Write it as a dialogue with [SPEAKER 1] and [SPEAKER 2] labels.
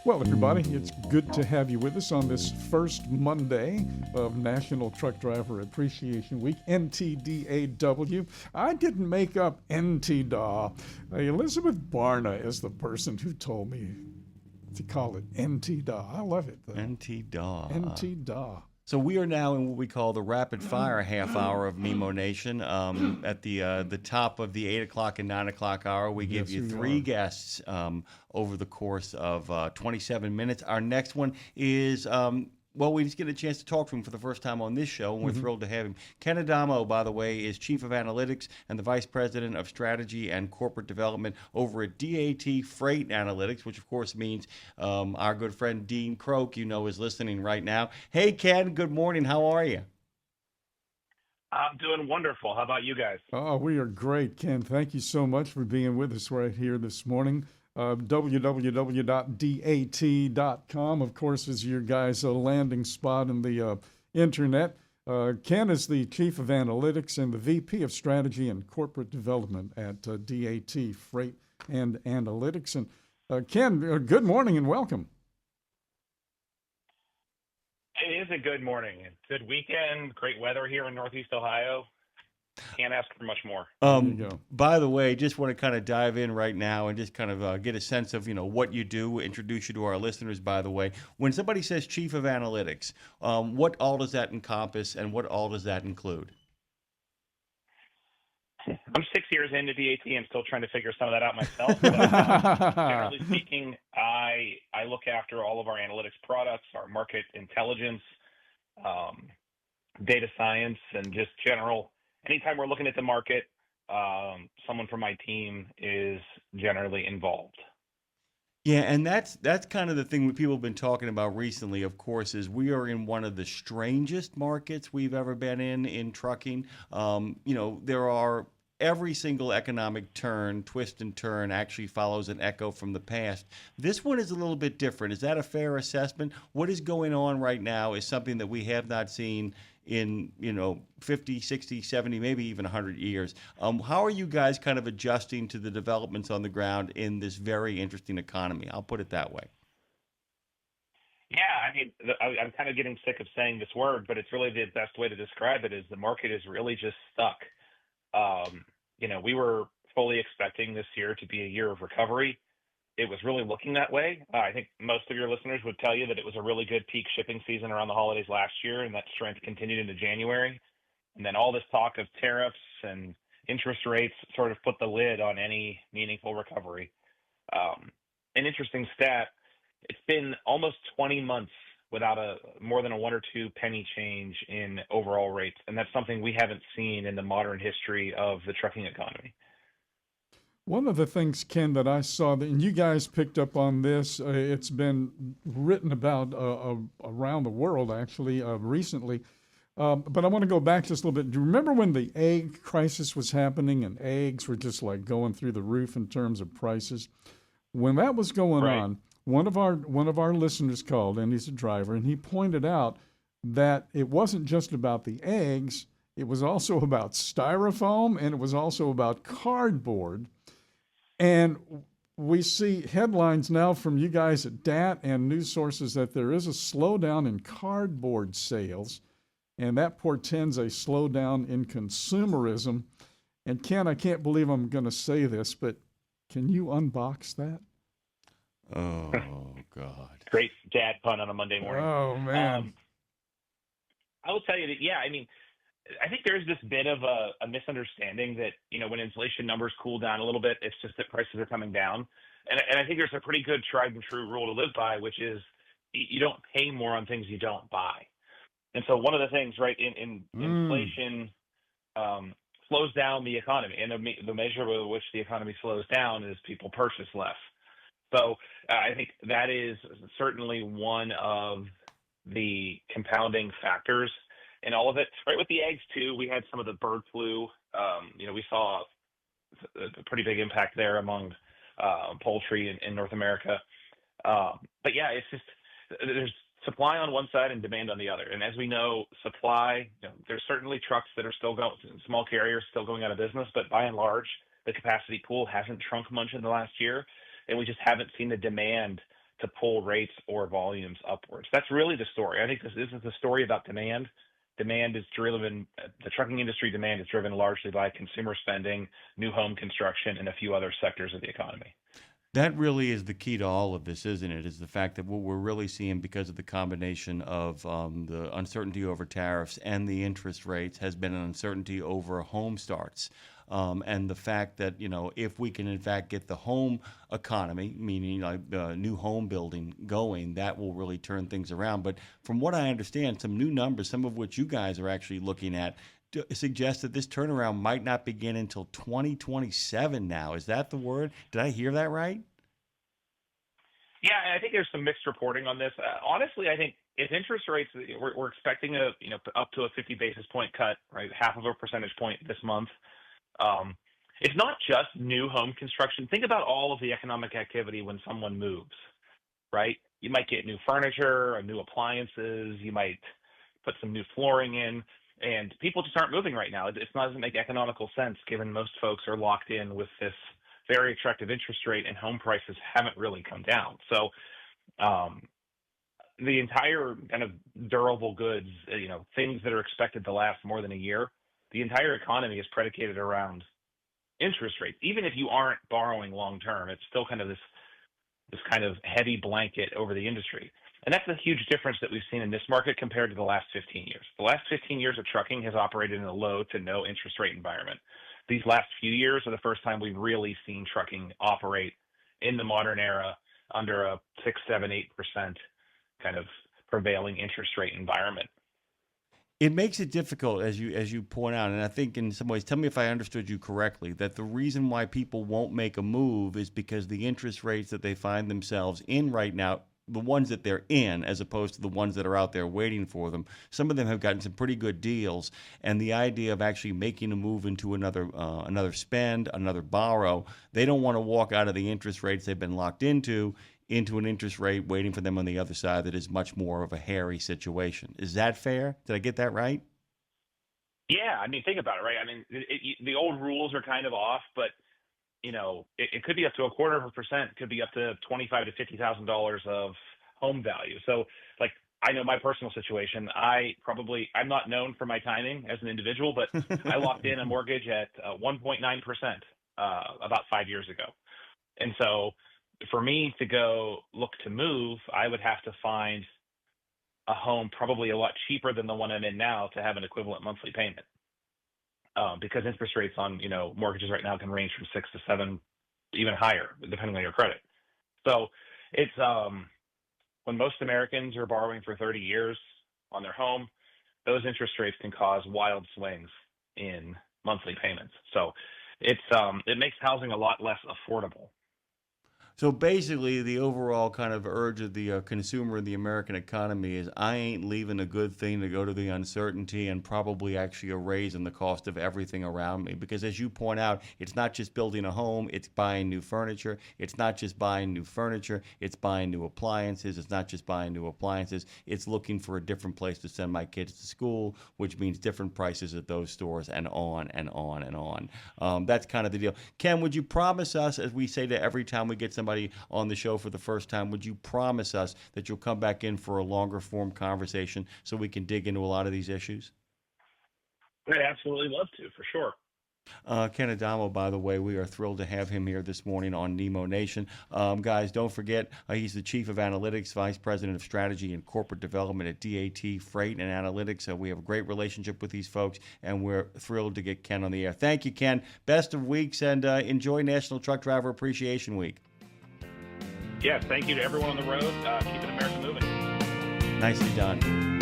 [SPEAKER 1] Well, everybody, it's good to have you with us on this first Monday of National Truck Driver Appreciation Week, NTDAW. I didn't make up NTDAW. Elizabeth Barna is the person who told me to call it NTDAW. I love it, though.
[SPEAKER 2] NTDAW.
[SPEAKER 1] NTDAW.
[SPEAKER 2] So we are now in what we call the rapid fire half hour of Nemo Nation. At the top of the 8 o'clock and 9 o'clock hour, we give you three guests over the course of 27 minutes. Our next one is we just get a chance to talk to him for the first time on this show, and we're thrilled to have him. Ken Adamo, by the way, is Chief of Analytics and the Vice President of Strategy and Corporate Development over at DAT Freight Analytics, which, of course, means our good friend Dean Croak, is listening right now. Hey, Ken, good morning. How are you?
[SPEAKER 3] I'm doing wonderful. How about you guys?
[SPEAKER 1] Oh, we are great, Ken. Thank you so much for being with us right here this morning. www.dat.com, of course, is your guys' landing spot in the internet. Ken is the Chief of Analytics and the VP of Strategy and Corporate Development at DAT Freight and Analytics. And Ken, good morning and welcome.
[SPEAKER 3] It is a good morning. Good weekend. Great weather here in Northeast Ohio. Can't ask for much more.
[SPEAKER 2] By the way, just want to kind of dive in right now and just kind of get a sense of, what you do, introduce you to our listeners, by the way. When somebody says Chief of Analytics, what all does that encompass and what all does that include?
[SPEAKER 3] I'm 6 years into DAT. I'm still trying to figure some of that out myself. But, generally speaking, I look after all of our analytics products, our market intelligence, data science, and just general. Anytime we're looking at the market, someone from my team is generally involved.
[SPEAKER 2] Yeah, and that's kind of the thing that people have been talking about recently, of course, is we are in one of the strangest markets we've ever been in trucking. There are every single economic twist and turn actually follows an echo from the past. This one is a little bit different. Is that a fair assessment? What is going on right now is something that we have not seen in 50, 60, 70, maybe even 100 years. How are you guys kind of adjusting to the developments on the ground in this very interesting economy? I'll put it that way.
[SPEAKER 3] Yeah, I mean, I'm kind of getting sick of saying this word, but it's really the best way to describe it is the market is really just stuck. We were fully expecting this year to be a year of recovery. It was really looking that way. I think most of your listeners would tell you that it was a really good peak shipping season around the holidays last year, and that strength continued into January. And then all this talk of tariffs and interest rates sort of put the lid on any meaningful recovery. An interesting stat, it's been almost 20 months without more than a 1 or 2 penny change in overall rates. And that's something we haven't seen in the modern history of the trucking economy.
[SPEAKER 1] One of the things, Ken, that I saw, and you guys picked up on this, it's been written about around the world, actually, recently. But I want to go back just a little bit. Do you remember when the egg crisis was happening and eggs were just like going through the roof in terms of prices? When that was going on, one of our listeners called, and he's a driver, and he pointed out that it wasn't just about the eggs, it was also about styrofoam, and it was also about cardboard. And we see headlines now from you guys at DAT and news sources that there is a slowdown in cardboard sales, and that portends a slowdown in consumerism. And Ken, I can't believe I'm going to say this, but can you unbox that?
[SPEAKER 2] Oh, God.
[SPEAKER 3] Great dad pun on a Monday morning.
[SPEAKER 1] Oh, man.
[SPEAKER 3] I will tell you that, yeah, I mean, I think there's this bit of a misunderstanding that, when inflation numbers cool down a little bit, it's just that prices are coming down. And I think there's a pretty good tried and true rule to live by, which is you don't pay more on things you don't buy. And so one of the things, right, in inflation slows down the economy. And the measure with which the economy slows down is people purchase less. So I think that is certainly one of the compounding factors in all of it. Right, with the eggs too, we had some of the bird flu. We saw a pretty big impact there among poultry in North America. But yeah, it's just there's supply on one side and demand on the other. And as we know, supply, there's certainly trucks that are still going, small carriers still going out of business, but by and large, the capacity pool hasn't shrunk much in the last year, and we just haven't seen the demand to pull rates or volumes upwards. That's really the story. I think this is the story about demand. Demand is driven, the trucking industry demand is driven largely by consumer spending, new home construction, and a few other sectors of the economy.
[SPEAKER 2] That really is the key to all of this, isn't it? Is the fact that what we're really seeing, because of the combination of the uncertainty over tariffs and the interest rates, has been an uncertainty over home starts. And the fact that, if we can in fact get the home economy, meaning like new home building going, that will really turn things around. But from what I understand, some new numbers, some of which you guys are actually looking at, suggest that this turnaround might not begin until 2027 now. Is that the word? Did I hear that right?
[SPEAKER 3] Yeah, I think there's some mixed reporting on this. Honestly, I think if interest rates, we're expecting up to a 50 basis point cut, right, half of a percentage point this month. It's not just new home construction. Think about all of the economic activity when someone moves, right? You might get new furniture or new appliances. You might put some new flooring in. And people just aren't moving right now. It doesn't make economical sense, given most folks are locked in with this very attractive interest rate and home prices haven't really come down. So the entire kind of durable goods, things that are expected to last more than a year, the entire economy is predicated around interest rates. Even if you aren't borrowing long term, it's still kind of this kind of heavy blanket over the industry. And that's a huge difference that we've seen in this market compared to the last 15 years. The last 15 years of trucking has operated in a low to no interest rate environment. These last few years are the first time we've really seen trucking operate in the modern era under a 6, 7, 8% kind of prevailing interest rate environment.
[SPEAKER 2] It makes it difficult, as you point out, and I think in some ways, tell me if I understood you correctly, that the reason why people won't make a move is because the interest rates that they find themselves in right now, the ones that they're in, as opposed to the ones that are out there waiting for them, some of them have gotten some pretty good deals, and the idea of actually making a move into another spend, another borrow, they don't want to walk out of the interest rates they've been locked into an interest rate waiting for them on the other side that is much more of a hairy situation. Is that fair? Did I get that right?
[SPEAKER 3] Yeah, I mean, think about it, right? I mean, the old rules are kind of off, but it could be up to 0.25%, it could be up to $25,000 to $50,000 of home value. So, like, I know my personal situation. I'm not known for my timing as an individual, but I locked in a mortgage at 1.9% about 5 years ago. And so for me to go look to move, I would have to find a home probably a lot cheaper than the one I'm in now to have an equivalent monthly payment. Because interest rates on mortgages right now can range from 6 to 7, even higher, depending on your credit. So it's when most Americans are borrowing for 30 years on their home, those interest rates can cause wild swings in monthly payments. So it makes housing a lot less affordable.
[SPEAKER 2] So basically, the overall kind of urge of the consumer in the American economy is, I ain't leaving a good thing to go to the uncertainty and probably actually a raise in the cost of everything around me. Because as you point out, it's not just building a home, it's buying new furniture. It's not just buying new furniture, it's buying new appliances. It's not just buying new appliances, it's looking for a different place to send my kids to school, which means different prices at those stores, and on and on and on. That's kind of the deal. Ken, would you promise us, as we say to every time we get somebody on the show for the first time, would you promise us that you'll come back in for a longer form conversation so we can dig into a lot of these issues?
[SPEAKER 3] I'd absolutely love to, for sure.
[SPEAKER 2] Ken Adamo, by the way, we are thrilled to have him here this morning on Nemo Nation. Guys, don't forget, he's the Chief of Analytics, Vice President of Strategy and Corporate Development at DAT Freight Analytics. We have a great relationship with these folks, and we're thrilled to get Ken on the air. Thank you, Ken. Best of weeks, and enjoy National Truck Driver Appreciation Week.
[SPEAKER 3] Yes, thank you to everyone on the road. Keeping America moving.
[SPEAKER 2] Nicely done.